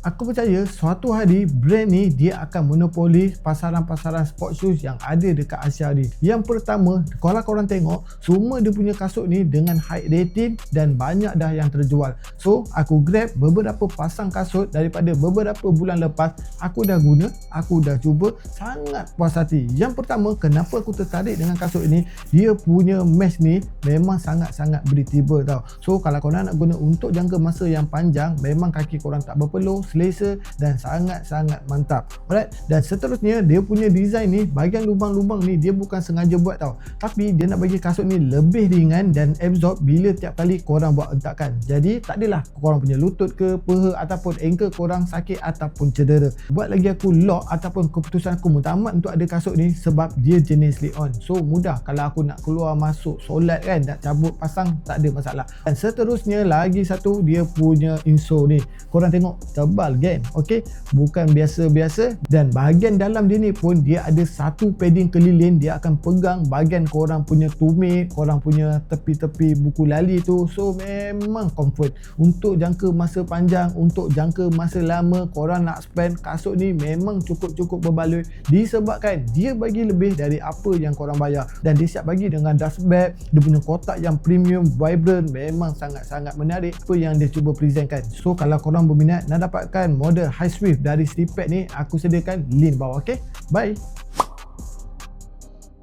Aku percaya suatu hari brand ni dia akan monopoli pasaran-pasaran sport shoes yang ada dekat Asia ni. Yang pertama, kalau korang tengok, semua dia punya kasut ni dengan high rating dan banyak dah yang terjual. So, aku grab beberapa pasang kasut daripada beberapa bulan lepas. Aku dah guna, aku dah cuba, sangat puas hati. Yang pertama, kenapa aku tertarik dengan kasut ni, dia punya mesh ni memang sangat-sangat breathable tau. So, kalau korang nak guna untuk jangka masa yang panjang, memang kaki korang tak berpeluh, selesa dan sangat-sangat mantap. Alright, dan seterusnya dia punya design ni, bahagian lubang-lubang ni dia bukan sengaja buat tau, tapi dia nak bagi kasut ni lebih ringan dan absorb bila tiap kali korang buat hentakan. Jadi tak adalah korang punya lutut ke, peha ataupun ankle korang sakit ataupun cedera. Buat lagi aku lock ataupun keputusan aku mutamat untuk ada kasut ni sebab dia jenis slip on. So mudah kalau aku nak keluar masuk solat kan, nak cabut pasang tak ada masalah. Dan seterusnya lagi satu, dia punya insole ni. Korang tengok tebal kan, okey, bukan biasa-biasa. Dan bahagian dalam dia ni pun dia ada satu padding keliling, dia akan pegang bahagian korang punya tumit, korang punya tepi-tepi buku lali tu. So memang comfort untuk jangka masa panjang, untuk jangka masa lama korang nak spend, kasut ni memang cukup-cukup berbaloi disebabkan dia bagi lebih dari apa yang korang bayar. Dan dia siap bagi dengan dust bag, dia punya kotak yang premium, vibrant, memang sangat-sangat menarik apa yang dia cuba presentkan. So kalau korang berminat nak dapatkan model High Swift dari Slipad ni, aku sediakan link bawah. Okay, bye.